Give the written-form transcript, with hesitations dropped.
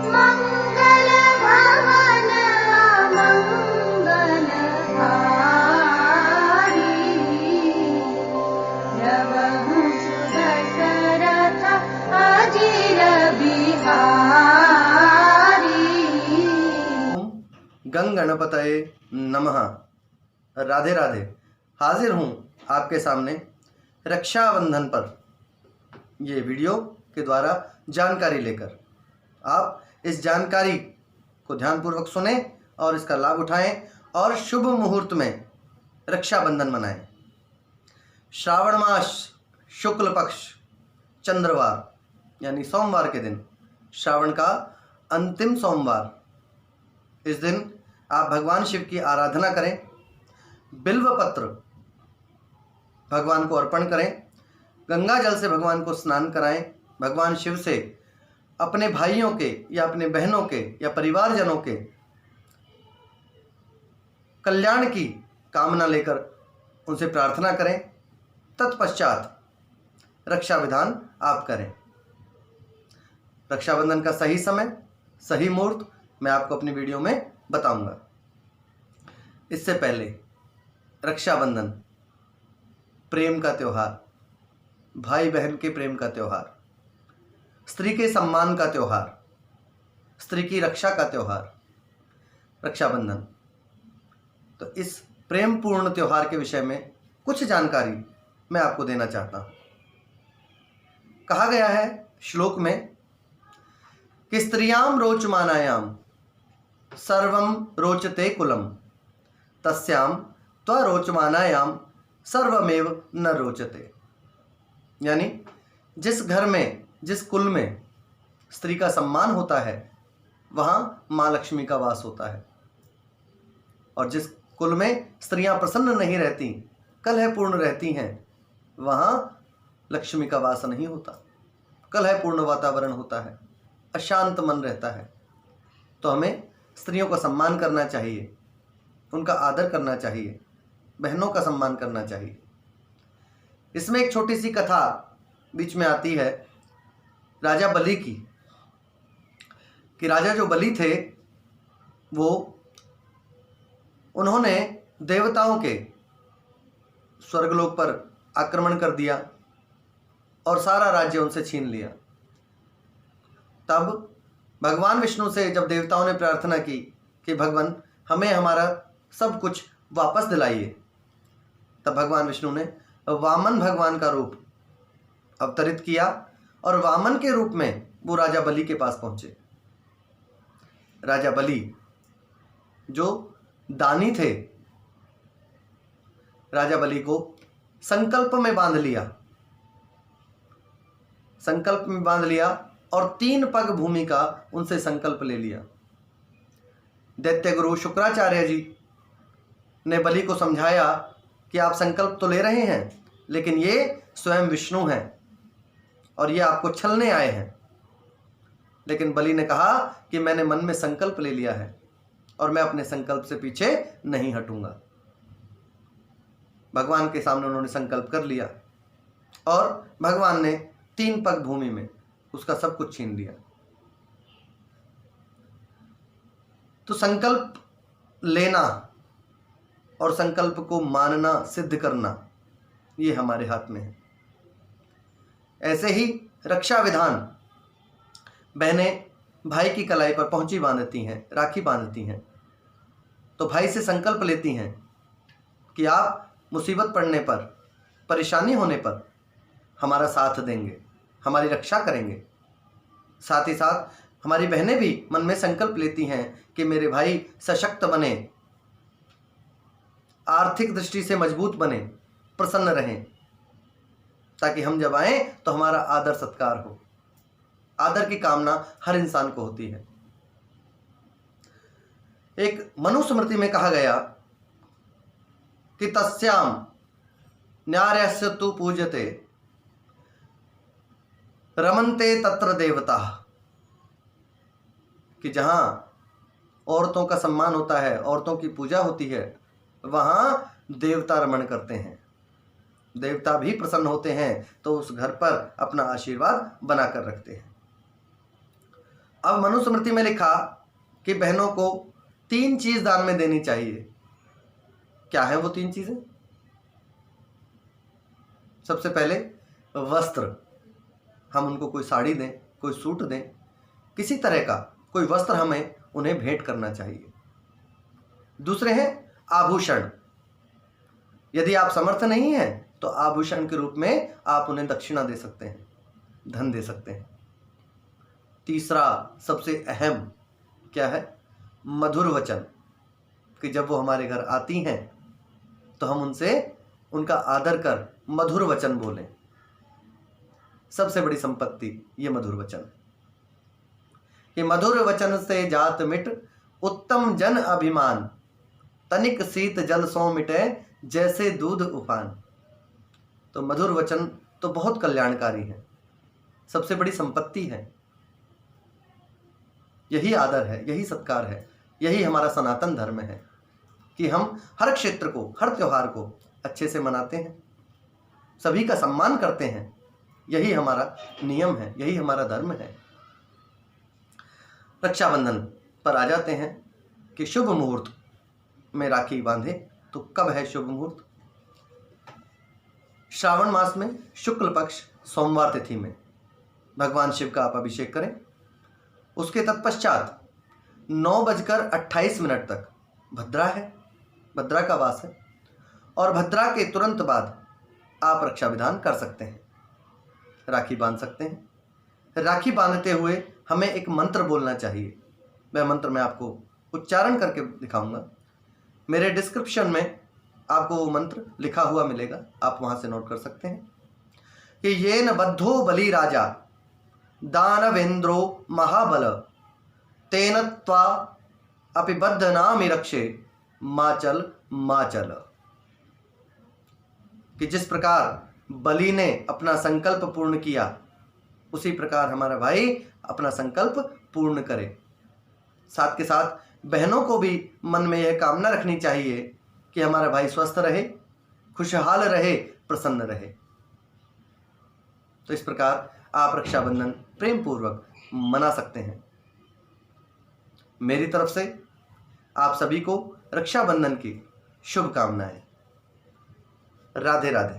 मंगल भवन मंगल हारी, प्रभु सुदशरथ अजिर बिहारी। गंग गणपतये नमः। राधे राधे। हाजिर हूँ आपके सामने रक्षाबंधन पर ये वीडियो के द्वारा जानकारी लेकर। आप इस जानकारी को ध्यानपूर्वक सुने और इसका लाभ उठाएं और शुभ मुहूर्त में रक्षाबंधन मनाएं। श्रावण मास शुक्ल पक्ष चंद्रवार यानी सोमवार के दिन, श्रावण का अंतिम सोमवार, इस दिन आप भगवान शिव की आराधना करें, बिल्व पत्र भगवान को अर्पण करें, गंगा जल से भगवान को स्नान कराएं, भगवान शिव से अपने भाइयों के या अपने बहनों के या परिवारजनों के कल्याण की कामना लेकर उनसे प्रार्थना करें। तत्पश्चात रक्षा विधान आप करें। रक्षाबंधन का सही समय, सही मुहूर्त मैं आपको अपनी वीडियो में बताऊंगा। इससे पहले रक्षाबंधन प्रेम का त्यौहार, भाई बहन के प्रेम का त्यौहार, स्त्री के सम्मान का त्यौहार, स्त्री की रक्षा का त्यौहार रक्षाबंधन। तो इस प्रेम पूर्ण त्यौहार के विषय में कुछ जानकारी मैं आपको देना चाहता हूँ। कहा गया है श्लोक में कि स्त्रियां रोचमानायाम सर्वं रोचते कुलम, तस्याम त्वरोचमानायाम सर्वमेव न रोचते। यानी जिस घर में, जिस कुल में स्त्री का सम्मान होता है वहाँ माँ लक्ष्मी का वास होता है, और जिस कुल में स्त्रियां प्रसन्न नहीं रहती, कलहपूर्ण रहती हैं, वहाँ लक्ष्मी का वास नहीं होता, कलहपूर्ण वातावरण होता है, अशांत मन रहता है। तो हमें स्त्रियों का सम्मान करना चाहिए, उनका आदर करना चाहिए, बहनों का सम्मान करना चाहिए। इसमें एक छोटी सी कथा बीच में आती है राजा बलि की, कि राजा जो बलि थे वो उन्होंने देवताओं के स्वर्गलोक पर आक्रमण कर दिया और सारा राज्य उनसे छीन लिया। तब भगवान विष्णु से जब देवताओं ने प्रार्थना की कि भगवान हमें हमारा सब कुछ वापस दिलाइए, तब भगवान विष्णु ने वामन भगवान का रूप अवतरित किया और वामन के रूप में वो राजा बलि के पास पहुंचे। राजा बलि जो दानी थे, राजा बलि को संकल्प में बांध लिया, संकल्प में बांध लिया और 3 पग भूमि का उनसे संकल्प ले लिया। दैत्य गुरु शुक्राचार्य जी ने बलि को समझाया कि आप संकल्प तो ले रहे हैं, लेकिन ये स्वयं विष्णु हैं और ये आपको छलने आए हैं। लेकिन बलि ने कहा कि मैंने मन में संकल्प ले लिया है और मैं अपने संकल्प से पीछे नहीं हटूंगा। भगवान के सामने उन्होंने संकल्प कर लिया और भगवान ने 3 पग भूमि में उसका सब कुछ छीन लिया। तो संकल्प लेना और संकल्प को मानना, सिद्ध करना, ये हमारे हाथ में है। ऐसे ही रक्षा विधान, बहनें भाई की कलाई पर पहुंची बांधती हैं, राखी बांधती हैं, तो भाई से संकल्प लेती हैं कि आप मुसीबत पड़ने पर, परेशानी होने पर हमारा साथ देंगे, हमारी रक्षा करेंगे। साथ ही साथ हमारी बहनें भी मन में संकल्प लेती हैं कि मेरे भाई सशक्त बने, आर्थिक दृष्टि से मजबूत बने, प्रसन्न रहें, ताकि हम जब आएं तो हमारा आदर सत्कार हो। आदर की कामना हर इंसान को होती है। एक मनुस्मृति में कहा गया कि तस्याम न्यार्यस्य तु पूज्यते रमन्ते तत्र देवता, कि जहां औरतों का सम्मान होता है, औरतों की पूजा होती है, वहां देवता रमण करते हैं, देवता भी प्रसन्न होते हैं, तो उस घर पर अपना आशीर्वाद बनाकर रखते हैं। अब मनुस्मृति में लिखा कि बहनों को 3 चीज दान में देनी चाहिए। क्या है वो 3 चीजें? सबसे पहले वस्त्र, हम उनको कोई साड़ी दें, कोई सूट दें, किसी तरह का कोई वस्त्र हमें उन्हें भेंट करना चाहिए। दूसरे हैं आभूषण, यदि आप समर्थ नहीं हैं तो आभूषण के रूप में आप उन्हें दक्षिणा दे सकते हैं, धन दे सकते हैं। तीसरा सबसे अहम क्या है? मधुर वचन, कि जब वो हमारे घर आती हैं तो हम उनसे उनका आदर कर मधुर वचन बोलें। सबसे बड़ी संपत्ति ये मधुर वचन, कि मधुर वचन से जात मिट उत्तम जन अभिमान, तनिक शीत जल सो मिटे जैसे दूध उफान। तो मधुर वचन तो बहुत कल्याणकारी है, सबसे बड़ी संपत्ति है। यही आदर है, यही सत्कार है, यही हमारा सनातन धर्म है कि हम हर क्षेत्र को, हर त्योहार को अच्छे से मनाते हैं, सभी का सम्मान करते हैं। यही हमारा नियम है, यही हमारा धर्म है। रक्षाबंधन पर आ जाते हैं कि शुभ मुहूर्त में राखी बांधे तो कब है शुभ मुहूर्त? श्रावण मास में शुक्ल पक्ष सोमवार तिथि में भगवान शिव का आप अभिषेक करें। उसके तत्पश्चात 9:28 तक भद्रा है, भद्रा का वास है, और भद्रा के तुरंत बाद आप रक्षा विधान कर सकते हैं, राखी बांध सकते हैं। राखी बांधते हुए हमें एक मंत्र बोलना चाहिए। वह मंत्र मैं आपको उच्चारण करके दिखाऊंगा। मेरे डिस्क्रिप्शन में आपको वो मंत्र लिखा हुआ मिलेगा, आप वहां से नोट कर सकते हैं कि ये न बद्धो बलि राजा दानवेंद्रो महाबल तेन त्वा अपि बद्धनामि रक्षे माचल माचल। कि जिस प्रकार बलि ने अपना संकल्प पूर्ण किया, उसी प्रकार हमारा भाई अपना संकल्प पूर्ण करे। साथ के साथ बहनों को भी मन में यह कामना रखनी चाहिए कि हमारा भाई स्वस्थ रहे, खुशहाल रहे, प्रसन्न रहे। तो इस प्रकार आप रक्षाबंधन प्रेम पूर्वक मना सकते हैं। मेरी तरफ से आप सभी को रक्षाबंधन की शुभकामनाएं। राधे राधे।